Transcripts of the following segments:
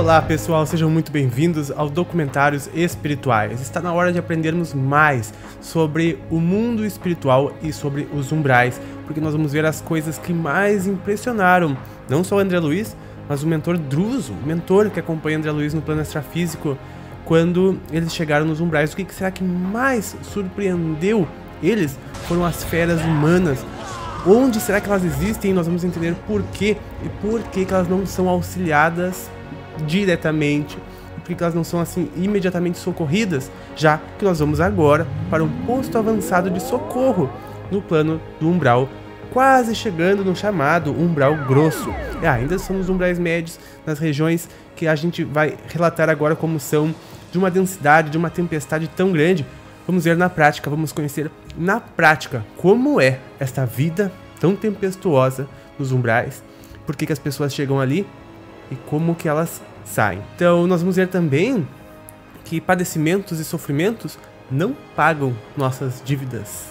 Olá pessoal, sejam muito bem-vindos ao Documentários Espirituais. Está na hora de aprendermos mais sobre o mundo espiritual e sobre os umbrais, porque nós vamos ver as coisas que mais impressionaram, não só o André Luiz, mas o mentor Druso, o mentor que acompanha André Luiz no plano extrafísico, quando eles chegaram nos umbrais. O que será que mais surpreendeu eles? Foram as feras humanas. Onde será que elas existem? Nós vamos entender por quê e por que elas não são auxiliadas diretamente, e por que elas não são assim imediatamente socorridas, já que nós vamos agora para um posto avançado de socorro no plano do umbral, quase chegando no chamado umbral grosso. Ainda são os umbrais médios, nas regiões que a gente vai relatar agora como são de uma densidade, de uma tempestade tão grande. Vamos ver na prática, vamos conhecer na prática como é esta vida tão tempestuosa nos umbrais, por que as pessoas chegam ali e como que elas saem. Então nós vamos ver também que padecimentos e sofrimentos não pagam nossas dívidas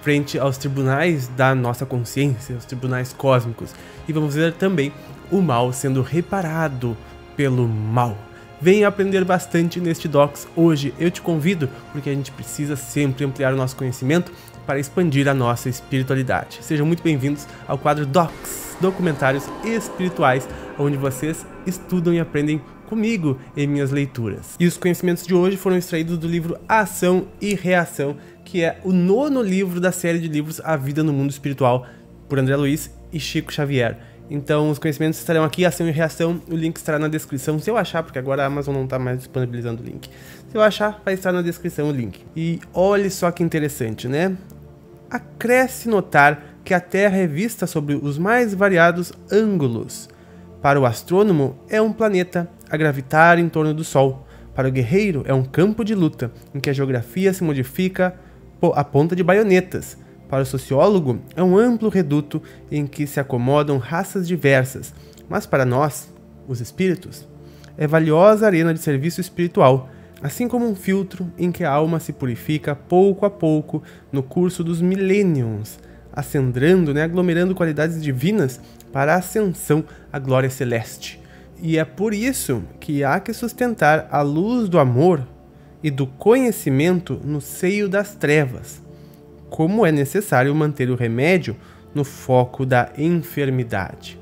frente aos tribunais da nossa consciência, os tribunais cósmicos. E vamos ver também o mal sendo reparado pelo mal. Venha aprender bastante neste Docs hoje. Eu te convido porque a gente precisa sempre ampliar o nosso conhecimento para expandir a nossa espiritualidade. Sejam muito bem-vindos ao quadro Docs, Documentários Espirituais, onde vocês estudam e aprendem comigo em minhas leituras. E os conhecimentos de hoje foram extraídos do livro Ação e Reação, que é o 9º livro da série de livros A Vida no Mundo Espiritual, por André Luiz e Chico Xavier. Então os conhecimentos estarão aqui, ação e reação, o link estará na descrição, se eu achar, porque agora a Amazon não está mais disponibilizando o link. Se eu achar, vai estar na descrição o link. E olhe só que interessante, né? Acresce notar que a Terra é vista sobre os mais variados ângulos. Para o astrônomo, é um planeta a gravitar em torno do Sol. Para o guerreiro, é um campo de luta, em que a geografia se modifica à ponta de baionetas. Para o sociólogo, é um amplo reduto em que se acomodam raças diversas, mas para nós, os espíritos, é valiosa arena de serviço espiritual, assim como um filtro em que a alma se purifica pouco a pouco no curso dos milênios, acendrando, aglomerando qualidades divinas para a ascensão à glória celeste. E é por isso que há que sustentar a luz do amor e do conhecimento no seio das trevas, como é necessário manter o remédio no foco da enfermidade.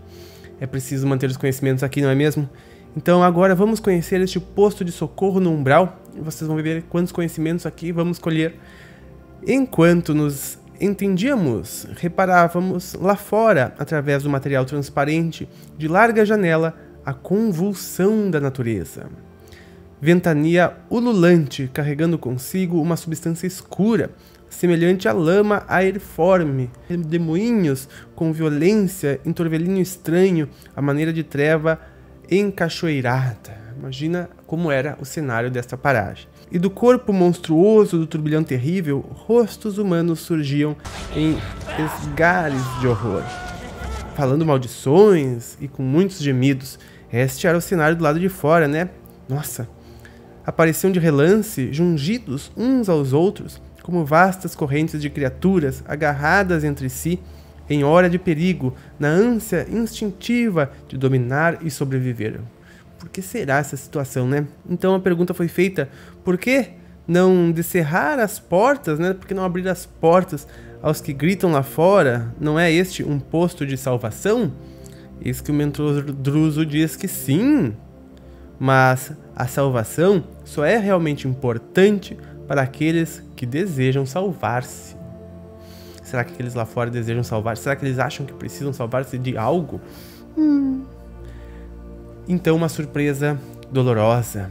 É preciso manter os conhecimentos aqui, não é mesmo? Então agora vamos conhecer este posto de socorro no umbral, e vocês vão ver quantos conhecimentos aqui vamos colher. Enquanto nos entendíamos, reparávamos lá fora, através do material transparente, de larga janela, a convulsão da natureza. Ventania ululante, carregando consigo uma substância escura, semelhante à lama aeriforme, redemoinhos com violência em torvelinho estranho, à maneira de treva encachoeirada. Imagina como era o cenário desta paragem. E do corpo monstruoso do turbilhão terrível, rostos humanos surgiam em esgares de horror, falando maldições e com muitos gemidos. Este era o cenário do lado de fora, né? Nossa! Apareciam de relance, jungidos uns aos outros, como vastas correntes de criaturas agarradas entre si em hora de perigo, na ânsia instintiva de dominar e sobreviver. Por que será essa situação, né? Então a pergunta foi feita: por que não descerrar as portas, né? Por que não abrir as portas aos que gritam lá fora? Não é este um posto de salvação? Eis que o mentor Druso diz que sim, mas a salvação só é realmente importante para aqueles que desejam salvar-se. Será que aqueles lá fora desejam salvar-se? Será que eles acham que precisam salvar-se de algo? Então uma surpresa dolorosa.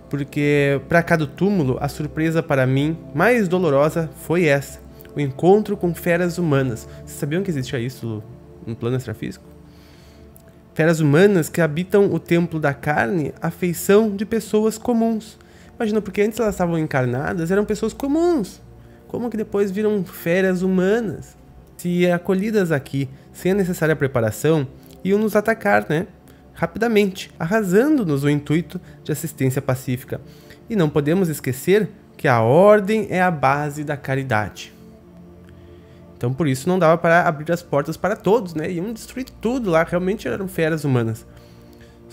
Porque para cada túmulo, a surpresa para mim mais dolorosa foi essa: o encontro com feras humanas. Vocês sabiam que existia isso no plano extrafísico? Feras humanas que habitam o templo da carne, à feição de pessoas comuns. Imagina, porque antes elas estavam encarnadas, eram pessoas comuns. Como que depois viram feras humanas? Se acolhidas aqui, sem a necessária preparação, iam nos atacar, rapidamente, arrasando-nos o intuito de assistência pacífica. E não podemos esquecer que a ordem é a base da caridade. Então por isso não dava para abrir as portas para todos, iam destruir tudo lá, realmente eram feras humanas.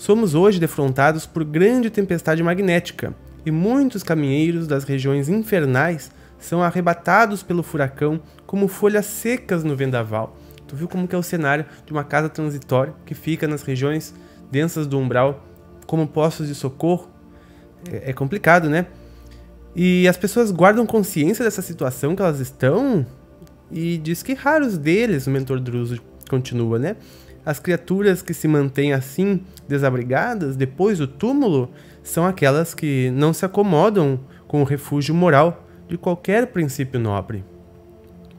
Somos hoje defrontados por grande tempestade magnética, e muitos caminheiros das regiões infernais são arrebatados pelo furacão como folhas secas no vendaval. Tu viu como que é o cenário de uma casa transitória que fica nas regiões densas do umbral como postos de socorro? É complicado, né? E as pessoas guardam consciência dessa situação que elas estão, e diz que raros deles, o mentor Druso continua, né? As criaturas que se mantêm assim, desabrigadas, depois do túmulo, são aquelas que não se acomodam com o refúgio moral de qualquer princípio nobre.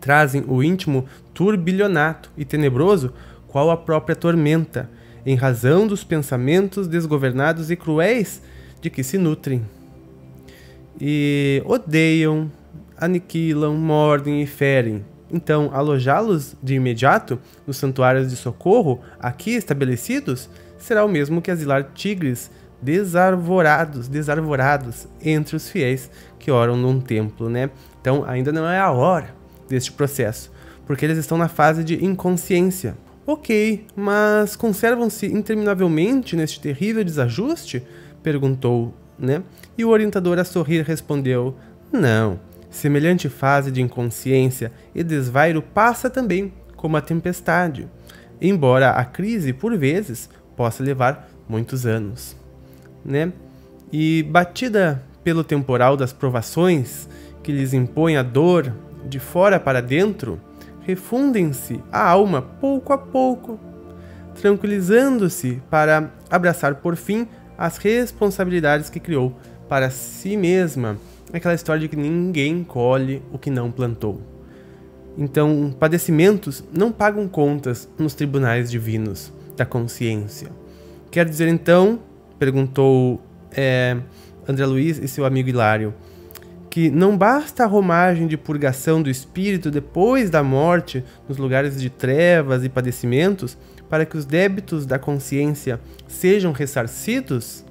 Trazem o íntimo turbilhonato e tenebroso, qual a própria tormenta, em razão dos pensamentos desgovernados e cruéis de que se nutrem. E odeiam, aniquilam, mordem e ferem. Então, alojá-los de imediato nos santuários de socorro aqui estabelecidos será o mesmo que asilar tigres desarvorados entre os fiéis que oram num templo, né? Então, ainda não é a hora deste processo, porque eles estão na fase de inconsciência. Ok, mas conservam-se interminavelmente neste terrível desajuste? Perguntou, né? E o orientador, a sorrir, respondeu: não. Semelhante fase de inconsciência e desvairo passa também como a tempestade, embora a crise, por vezes, possa levar muitos anos, né? E batida pelo temporal das provações que lhes impõe a dor de fora para dentro, refundem-se a alma pouco a pouco, tranquilizando-se para abraçar por fim as responsabilidades que criou para si mesma. Aquela história de que ninguém colhe o que não plantou. Então, padecimentos não pagam contas nos tribunais divinos da consciência. Quer dizer, então, perguntou André Luiz e seu amigo Hilário, que não basta a romagem de purgação do espírito depois da morte nos lugares de trevas e padecimentos para que os débitos da consciência sejam ressarcidos?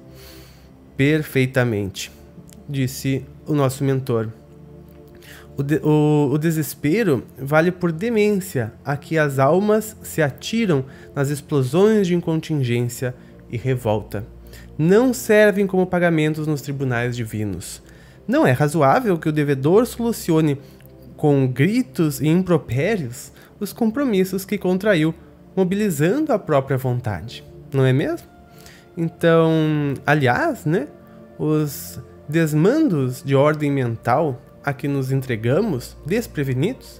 Perfeitamente, disse o nosso mentor. O desespero vale por demência a que as almas se atiram nas explosões de incontingência e revolta. Não servem como pagamentos nos tribunais divinos. Não é razoável que o devedor solucione com gritos e impropérios os compromissos que contraiu, mobilizando a própria vontade. Não é mesmo? Então, aliás, né, os desmandos de ordem mental a que nos entregamos, desprevenidos,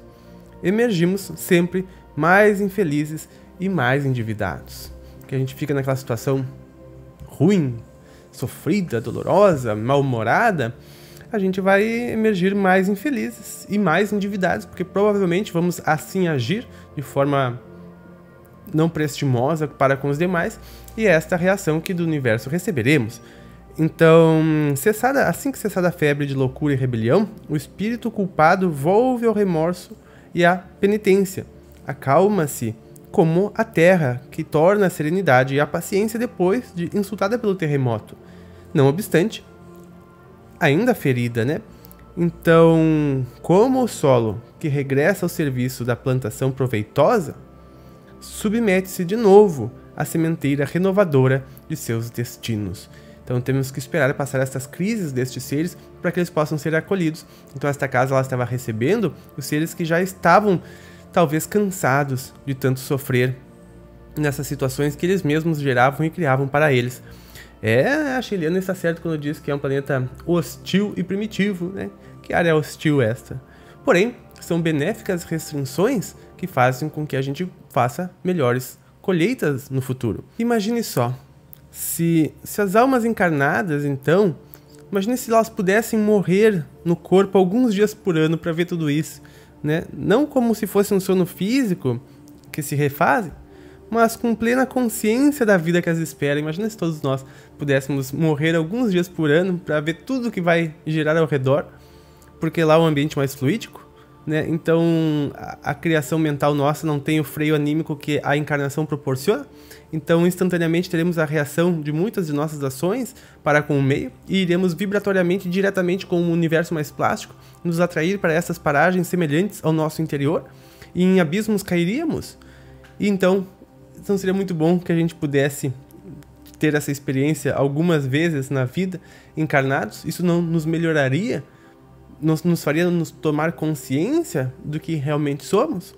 emergimos sempre mais infelizes e mais endividados. Que a gente fica naquela situação ruim, sofrida, dolorosa, mal-humorada, a gente vai emergir mais infelizes e mais endividados, porque provavelmente vamos assim agir de forma não prestimosa para com os demais, e é esta reação que do universo receberemos. Então, assim que cessada a febre de loucura e rebelião, o espírito culpado volve ao remorso e à penitência. Acalma-se como a terra, que torna a serenidade e a paciência depois de insultada pelo terremoto. Não obstante, ainda ferida, né? Então, como o solo que regressa ao serviço da plantação proveitosa, submete-se de novo à sementeira renovadora de seus destinos. Então temos que esperar passar essas crises destes seres para que eles possam ser acolhidos. Então esta casa ela estava recebendo os seres que já estavam talvez cansados de tanto sofrer nessas situações que eles mesmos geravam e criavam para eles. A Sheliana está certo quando diz que é um planeta hostil e primitivo, né? Que área é hostil esta? Porém, são benéficas restrições que fazem com que a gente faça melhores colheitas no futuro. Imagine só, se as almas encarnadas, então, imagine se elas pudessem morrer no corpo alguns dias por ano para ver tudo isso, né? Não como se fosse um sono físico que se refaz, mas com plena consciência da vida que as espera. Imagina se todos nós pudéssemos morrer alguns dias por ano para ver tudo que vai girar ao redor, porque lá é um ambiente mais fluídico, né? Então a criação mental nossa não tem o freio anímico que a encarnação proporciona. Então instantaneamente teremos a reação de muitas de nossas ações para com o meio e iremos vibratoriamente diretamente com o universo mais plástico nos atrair para essas paragens semelhantes ao nosso interior, e em abismos cairíamos. E então seria muito bom que a gente pudesse ter essa experiência algumas vezes na vida, encarnados? Isso não nos melhoraria? Nos faria nos tomar consciência do que realmente somos?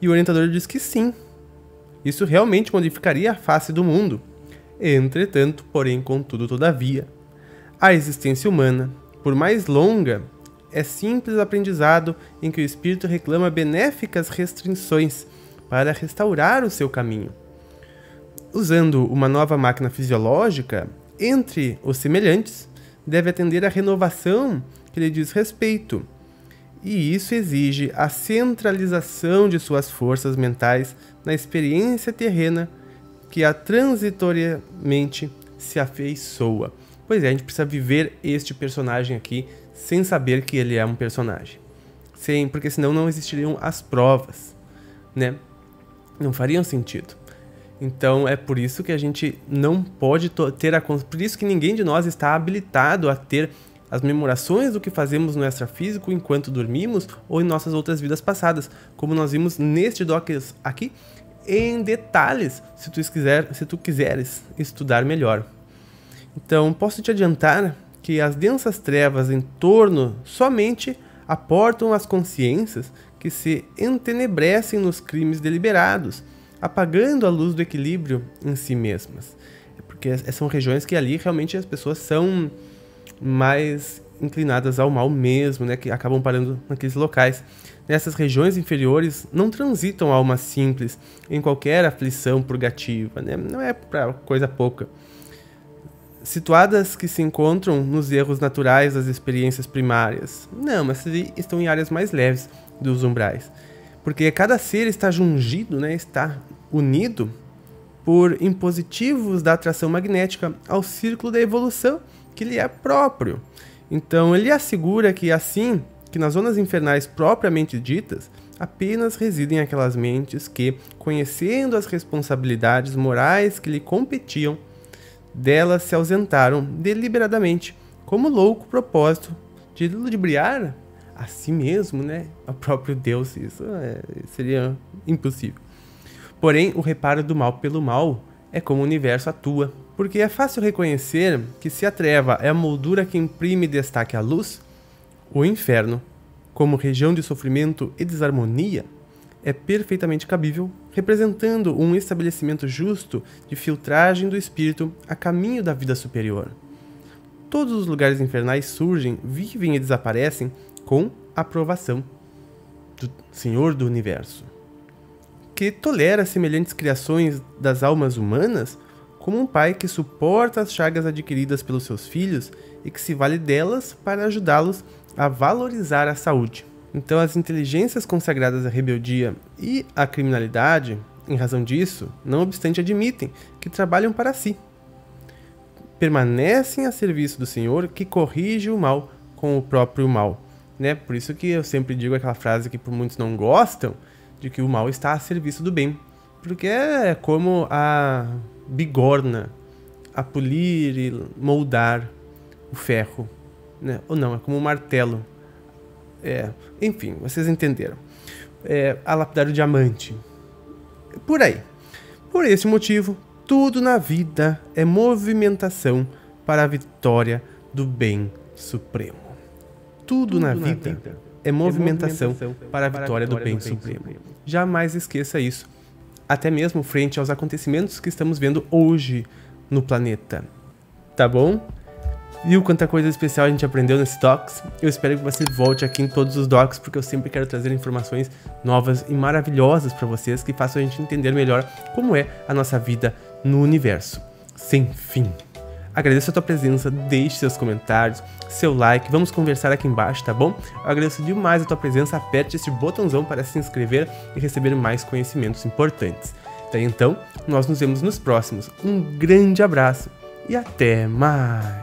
E o orientador diz que sim. Isso realmente modificaria a face do mundo. Entretanto, porém, contudo, todavia, a existência humana, por mais longa, é simples aprendizado em que o espírito reclama benéficas restrições para restaurar o seu caminho. Usando uma nova máquina fisiológica, entre os semelhantes, deve atender à renovação que lhe diz respeito, e isso exige a centralização de suas forças mentais na experiência terrena que a transitoriamente se afeiçoa. Pois é, a gente precisa viver este personagem aqui sem saber que ele é um personagem. Porque senão não existiriam as provas, né? Não fariam sentido. Então é por isso que a gente não pode ter por isso que ninguém de nós está habilitado a ter as memorações do que fazemos no extrafísico enquanto dormimos ou em nossas outras vidas passadas, como nós vimos neste doc aqui, em detalhes, se tu quiseres estudar melhor. Então, posso te adiantar que as densas trevas em torno somente aportam as consciências que se entenebrecem nos crimes deliberados, apagando a luz do equilíbrio em si mesmas. Porque são regiões que ali realmente as pessoas são mais inclinadas ao mal mesmo, né, que acabam parando naqueles locais. Nessas regiões inferiores não transitam almas simples em qualquer aflição purgativa, né? Não é para coisa pouca. Situadas que se encontram nos erros naturais das experiências primárias. Não, mas estão em áreas mais leves dos umbrais. Porque cada ser está jungido, né, está unido por impositivos da atração magnética ao círculo da evolução que lhe é próprio. Então ele assegura que assim, que nas zonas infernais propriamente ditas, apenas residem aquelas mentes que, conhecendo as responsabilidades morais que lhe competiam, delas se ausentaram deliberadamente, como louco propósito de ludibriar a si mesmo, né, ao próprio Deus. Isso seria impossível. Porém, o reparo do mal pelo mal é como o universo atua, porque é fácil reconhecer que se a treva é a moldura que imprime destaque à luz, o inferno, como região de sofrimento e desarmonia, é perfeitamente cabível, representando um estabelecimento justo de filtragem do espírito a caminho da vida superior. Todos os lugares infernais surgem, vivem e desaparecem com a aprovação do Senhor do Universo, que tolera semelhantes criações das almas humanas como um pai que suporta as chagas adquiridas pelos seus filhos e que se vale delas para ajudá-los a valorizar a saúde. Então as inteligências consagradas à rebeldia e à criminalidade, em razão disso, não obstante admitem que trabalham para si. Permanecem a serviço do Senhor que corrige o mal com o próprio mal, né? Por isso que eu sempre digo aquela frase que por muitos não gostam, de que o mal está a serviço do bem. Porque é como a bigorna a polir e moldar o ferro, né? Ou não, é como um martelo. Enfim, vocês entenderam. A lapidar o diamante. Por aí. Por esse motivo, tudo na vida é movimentação para a vitória do bem supremo. Tudo na vida é movimentação para a vitória do bem supremo. Jamais esqueça isso. Até mesmo frente aos acontecimentos que estamos vendo hoje no planeta. Tá bom? Viu quanta coisa especial a gente aprendeu nesse Docs? Eu espero que você volte aqui em todos os Docs, porque eu sempre quero trazer informações novas e maravilhosas para vocês que façam a gente entender melhor como é a nossa vida no universo. Sem fim. Agradeço a tua presença, deixe seus comentários, seu like, vamos conversar aqui embaixo, tá bom? Eu agradeço demais a tua presença, aperte esse botãozão para se inscrever e receber mais conhecimentos importantes. Daí então, nós nos vemos nos próximos. Um grande abraço e até mais!